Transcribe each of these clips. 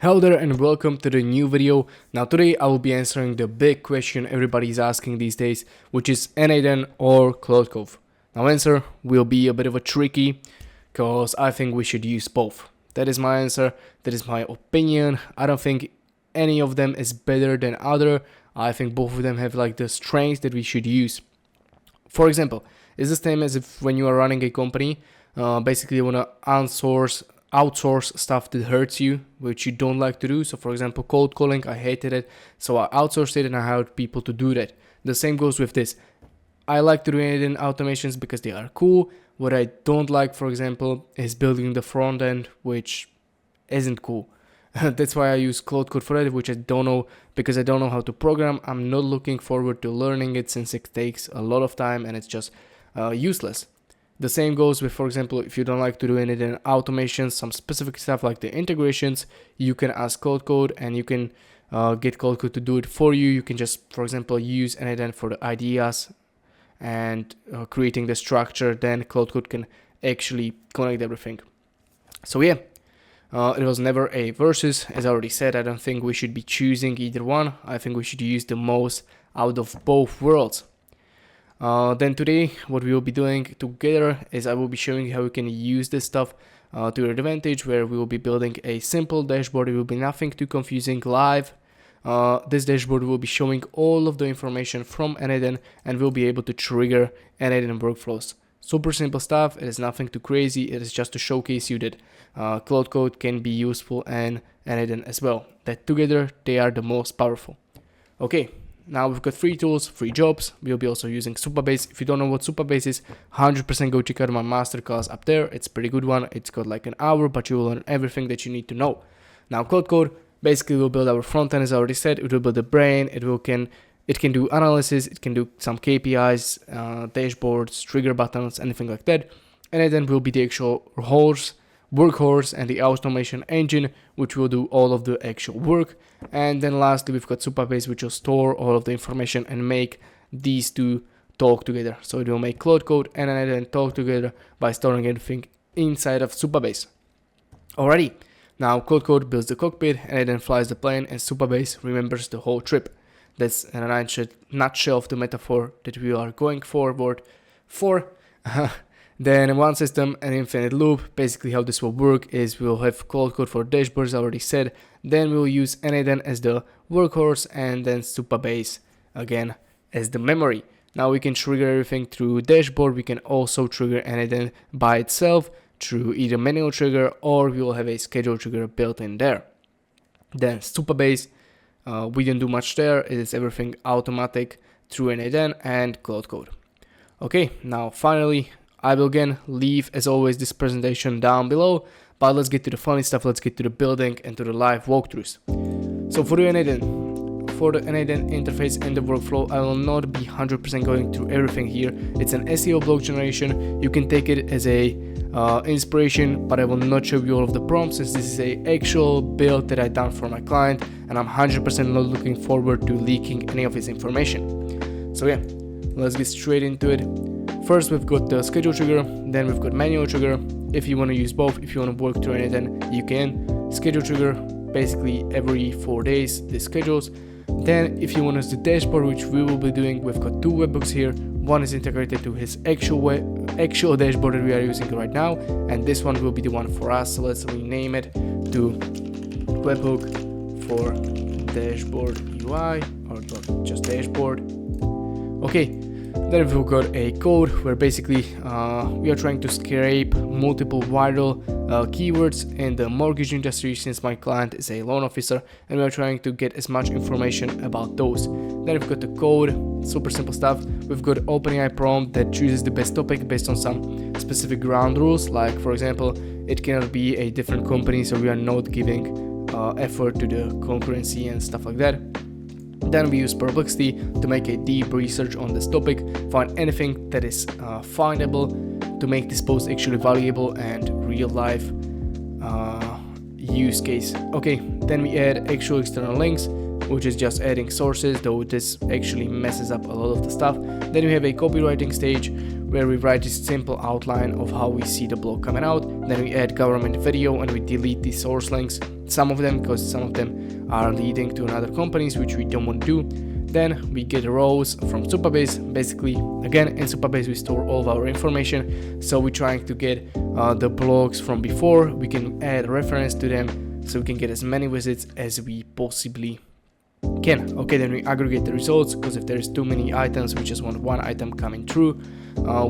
Hello there and welcome to the new video. Now today I will be answering the big question everybody is asking these days, which is N8N or Claude Code. Now answer will be a bit of a tricky because I think we should use both. That is my answer, that is my opinion. I don't think any of them is better than other. I think both of them have like the strengths that we should use. For example, it's the same as if when you are running a company, basically you want to outsource stuff that hurts you, which you don't like to do. So for example, cold calling, I hated it, so I outsourced it and I hired people to do that. The same goes with this. I like to do N8N automations because they are cool. What I don't like, for example, is building the front end, which isn't cool. That's why I use Claude Code for it, which I don't know because I don't know how to program. I'm not looking forward to learning it since it takes a lot of time and it's just useless. The same goes with, for example, if you don't like to do N8N automations, some specific stuff like the integrations, you can ask Claude Code and you can get Claude Code to do it for you. You can just, for example, use N8N for the ideas and creating the structure. Then Claude Code can actually connect everything. So yeah, it was never a versus. As I already said, I don't think we should be choosing either one. I think we should use the most out of both worlds. Then today, what we will be doing together is I will be showing you how we can use this stuff to your advantage, where we will be building a simple dashboard. It will be nothing too confusing live. This dashboard will be showing all of the information from N8N and we'll be able to trigger N8N workflows. Super simple stuff. It is nothing too crazy. It is just to showcase you that Claude Code can be useful and N8N as well. That together, they are the most powerful. Okay. Now we've got 3 tools, 3 jobs. We'll be also using Supabase. If you don't know what Supabase is, 100% go check out my masterclass up there. It's a pretty good one. It's got like an hour, but you will learn everything that you need to know. Now Claude Code basically will build our front end, as I already said. It will build the brain. It can do analysis. It can do some KPIs, dashboards, trigger buttons, anything like that. And then will be the actual workhorse and the automation engine, which will do all of the actual work. And then lastly, we've got Supabase, which will store all of the information and make these two talk together. So it will make Claude Code and N8N talk together by storing everything inside of Supabase. Alrighty, now Claude Code builds the cockpit, N8N flies the plane, and Supabase remembers the whole trip. That's in a nutshell of the metaphor that we are going forward for. Then one system, an infinite loop. Basically how this will work is we'll have Claude Code for dashboards, I already said. Then we'll use N8N as the workhorse and then Supabase again as the memory. Now we can trigger everything through dashboard. We can also trigger N8N by itself through either manual trigger or we will have a schedule trigger built in there. Then Supabase, we didn't do much there. It is everything automatic through N8N and Claude Code. Okay, now finally, I will again leave, as always, this presentation down below, but let's get to the funny stuff, let's get to the building and to the live walkthroughs. So for the N8N interface and the workflow, I will not be 100% going through everything here. It's an SEO blog generation. You can take it as a inspiration, but I will not show you all of the prompts since this is a actual build that I done for my client and I'm 100% not looking forward to leaking any of his information. So yeah, let's get straight into it. First, we've got the schedule trigger, then we've got manual trigger. If you want to use both, if you want to work through N8N, you can. Schedule trigger, basically every 4 days, the schedules. Then, if you want to use the dashboard, which we will be doing, we've got 2 webhooks here. One is integrated to his actual dashboard that we are using right now, and this one will be the one for us. So let's rename it to webhook for dashboard UI or just dashboard. Okay. Then we've got a code where basically we are trying to scrape multiple viral keywords in the mortgage industry since my client is a loan officer and we are trying to get as much information about those. Then we've got the code, super simple stuff. We've got OpenAI prompt that chooses the best topic based on some specific ground rules, like for example, it cannot be a different company, so we are not giving effort to the concurrency and stuff like that. Then we use Perplexity to make a deep research on this topic, find anything that is findable to make this post actually valuable and real life use case. Okay, then we add actual external links, which is just adding sources, though this actually messes up a lot of the stuff. Then we have a copywriting stage where we write this simple outline of how we see the blog coming out. Then we add government video and we delete the source links, some of them, because some of them are leading to another companies, which we don't want to do. Then we get rows from Supabase. Basically, again, in Supabase we store all of our information, so we're trying to get the blogs from before. We can add reference to them, so we can get as many visits as we possibly can. Okay, then we aggregate the results, because if there's too many items, we just want one item coming through.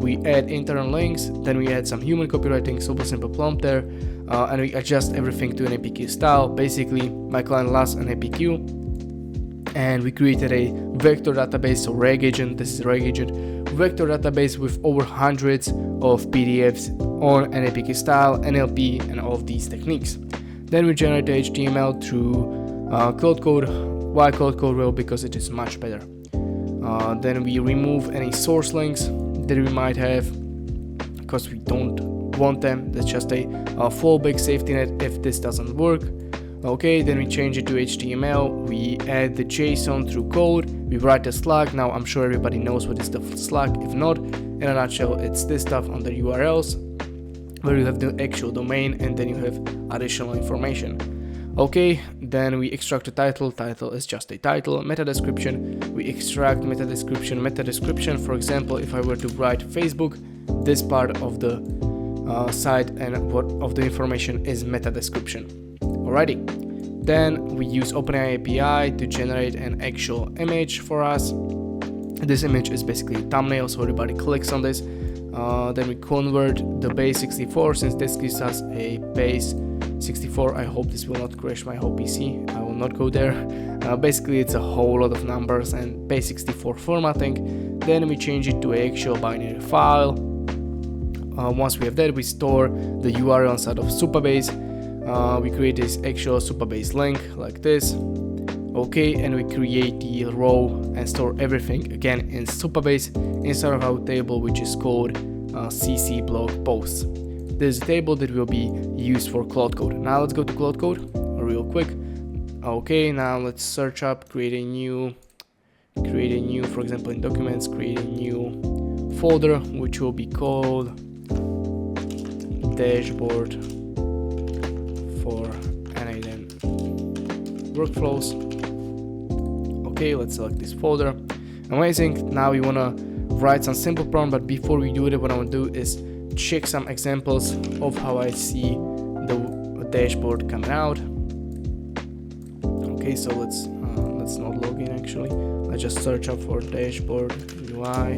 We add internal links, then we add some human copywriting, super simple prompt there, and we adjust everything to an APQ style. Basically, my client loves an APQ, and we created a vector database, so reg agent, this is reg agent, vector database with over hundreds of PDFs on an APQ style, NLP, and all of these techniques. Then we generate the HTML through Claude Code. Why Claude Code? Well, because it is much better. Then we remove any source links that we might have, because we don't want them. That's just a fallback safety net if this doesn't work. Okay, then we change it to HTML, we add the JSON through code, we write the slug. Now I'm sure everybody knows what is the slug. If not, in a nutshell, it's this stuff on the URLs where you have the actual domain and then you have additional information. Okay, then we extract the title. Title is just a title. Meta description, we extract meta description. Meta description, for example, if I were to write Facebook, this part of the site and what of the information is meta description. Alrighty, then we use OpenAI API to generate an actual image for us. This image is basically a thumbnail, so everybody clicks on this. Then we convert the base 64, since this gives us a base 64. I hope this will not crash my whole PC. I will not go there. Basically, it's a whole lot of numbers and base 64 formatting. Then we change it to an actual binary file. Once we have that, we store the URL inside of Supabase. We create this actual Supabase link like this. Okay, and we create the row and store everything again in Supabase inside of our table, which is called CC blog posts. This is a table that will be used for Claude Code. Now let's go to Claude Code real quick. Okay, now let's search up, create a new, for example, in documents, create a new folder, which will be called dashboard for N8N workflows. Okay, let's select this folder. Amazing. Now we want to write some simple prompt, but before we do it, what I want to do is check some examples of how I see the dashboard coming out. Okay, so let's not log in actually. Let's just search up for dashboard UI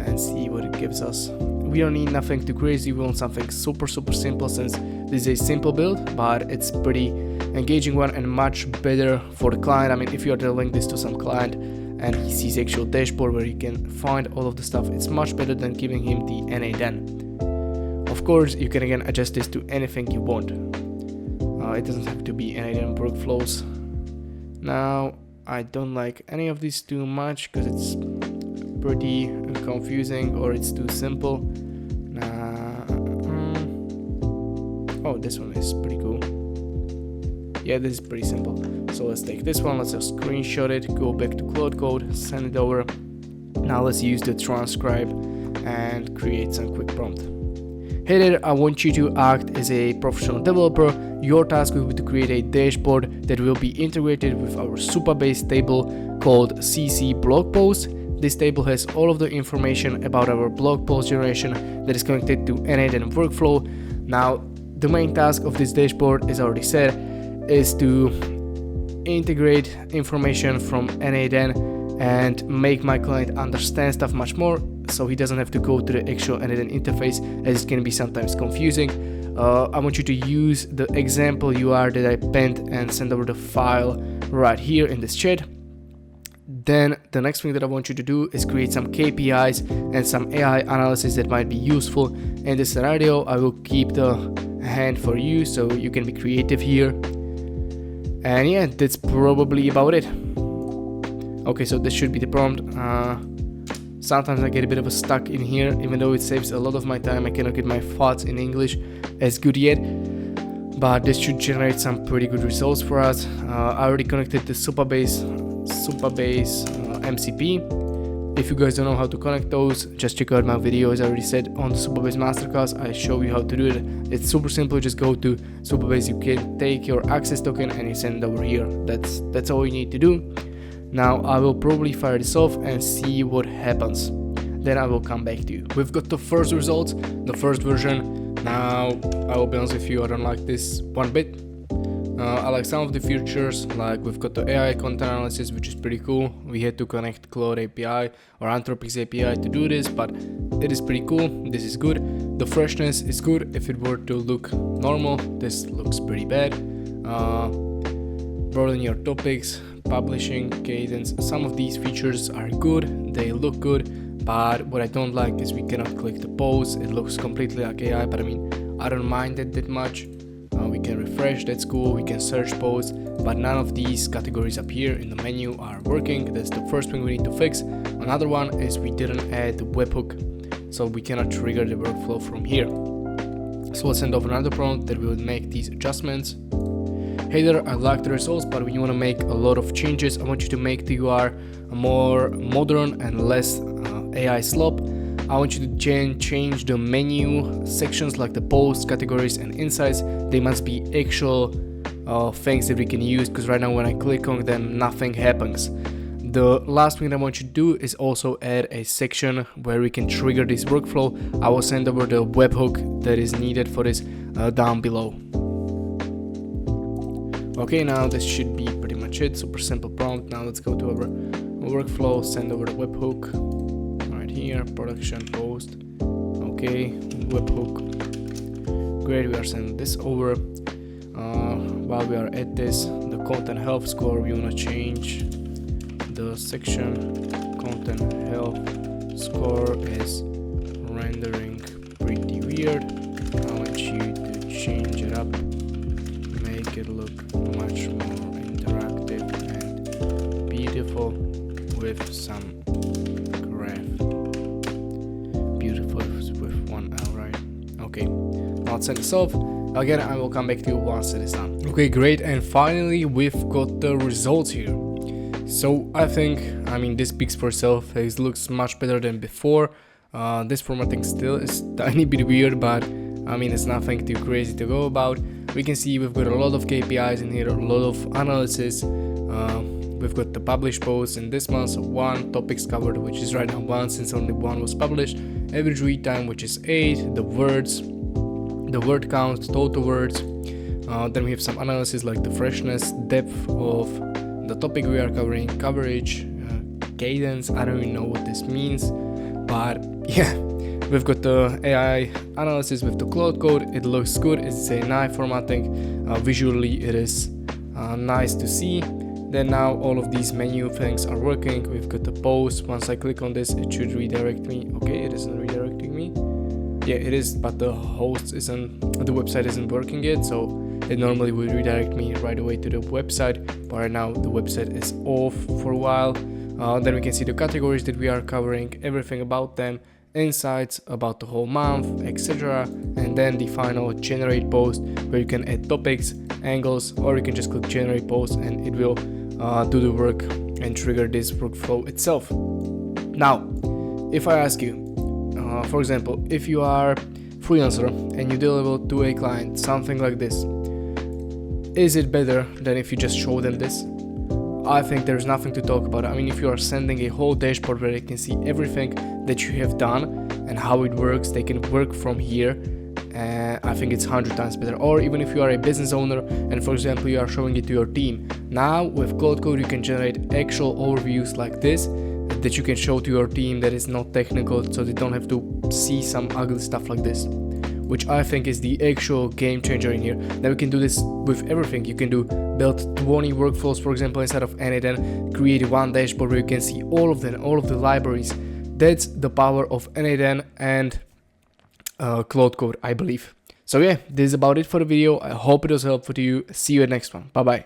and see what it gives us. We don't need nothing too crazy, we want something super simple, since this is a simple build, but it's pretty engaging one and much better for the client. I mean, if you are delivering this to some client and he sees actual dashboard where he can find all of the stuff, it's much better than giving him the N8N. Of course, you can again adjust this to anything you want. It doesn't have to be N8N workflows. Now, I don't like any of these too much because it's pretty confusing or it's too simple. Oh, this one is pretty cool. Yeah, this is pretty simple. So let's take this one, let's just screenshot it, go back to Claude Code, send it over. Now let's use the transcribe and create some quick prompt. Hey there, I want you to act as a professional developer. Your task will be to create a dashboard that will be integrated with our Supabase table called CC blog post. This table has all of the information about our blog post generation that is connected to N8N workflow. Now, the main task of this dashboard, as I already said, is to integrate information from N8N and make my client understand stuff much more, so he doesn't have to go to the actual N8N interface, as it can be sometimes confusing. I want you to use the example URL that I pinned and send over the file right here in this chat. Then the next thing that I want you to do is create some KPIs and some AI analysis that might be useful. In this scenario, I will keep the hand for you so you can be creative here. And yeah, that's probably about it. Okay, so this should be the prompt. Sometimes I get a bit of a stuck in here, even though it saves a lot of my time. I cannot get my thoughts in English as good yet, but this should generate some pretty good results for us. I already connected the Supabase MCP. If you guys don't know how to connect those, just check out my video. As I already said on the Supabase Masterclass, I show you how to do it. It's super simple. Just go to Supabase. You can take your access token and you send it over here. That's all you need to do. Now I will probably fire this off and see what happens. Then I will come back to you. We've got the first results, the first version. Now I will be honest with you, I don't like this one bit. I like some of the features, like we've got the AI content analysis, which is pretty cool. We had to connect Claude API or Anthropic's API to do this, but it is pretty cool. This is good. The freshness is good. If it were to look normal, this looks pretty bad. Broaden your topics, publishing, cadence. Some of these features are good, they look good, but what I don't like is we cannot click the pause. It looks completely like AI, but I mean, I don't mind it that much. We can refresh, that's cool. We can search posts, but none of these categories up here in the menu are working. That's the first thing we need to fix. Another one is we didn't add the webhook, so we cannot trigger the workflow from here. So let's send off another prompt that will make these adjustments. Hey there, I like the results, but when you want to make a lot of changes, I want you to make the UI more modern and less AI slop. I want you to change the menu sections like the posts, categories and insights. They must be actual things that we can use, because right now when I click on them, nothing happens. The last thing that I want you to do is also add a section where we can trigger this workflow. I will send over the webhook that is needed for this down below. Okay, now this should be pretty much it. Super simple prompt. Now let's go to our workflow, send over the webhook. Here, production post. Okay, webhook. Great, we are sending this over. While we are at this, the content health score, we want to change the section. Content health score is rendering pretty weird. I want you to change it up, make it look much more interactive and beautiful with some beautiful with one L, right? Okay, now let's send this off. Again, I will come back to you once it is done. Okay, great, and finally we've got the results here. So I think, I mean, this speaks for itself. It looks much better than before. This formatting still is tiny bit weird, but I mean, it's nothing too crazy to go about. We can see we've got a lot of KPIs in here, a lot of analysis. We've got the published posts in this month, so 1, topics covered, which is right now 1 since only 1 was published, average read time, which is 8, the words, the word count, total words. Then we have some analysis like the freshness, depth of the topic we are covering, coverage, cadence. I don't even know what this means, but yeah, we've got the AI analysis with the Claude Code. It looks good. It's a nice formatting. Visually, it is nice to see. Then now all of these menu things are working. We've got the post. Once I click on this, it should redirect me. Okay, it isn't redirecting me. Yeah, it is, but the the website isn't working yet, so it normally would redirect me right away to the website, but right now the website is off for a while. Then we can see the categories that we are covering, everything about them, insights about the whole month, etc. And then the final generate post, where you can add topics, angles, or you can just click generate post and it will do the work and trigger this workflow itself. Now, if I ask you, for example, if you are freelancer and you deliver to a client something like this, is it better than if you just show them this? I think there's nothing to talk about. I mean, if you are sending a whole dashboard where they can see everything that you have done and how it works, they can work from here. I think it's 100 times better. Or even if you are a business owner and, for example, you are showing it to your team. Now with Claude Code you can generate actual overviews like this that you can show to your team that is not technical, so they don't have to see some ugly stuff like this, which I think is the actual game changer in here. Then we can do this with everything. You can build 20 workflows, for example, inside of N8N, create one dashboard where you can see all of them, all of the libraries. That's the power of N8N and Claude Code, I believe. So yeah, this is about it for the video. I hope it was helpful to you. See you at the next one. Bye bye.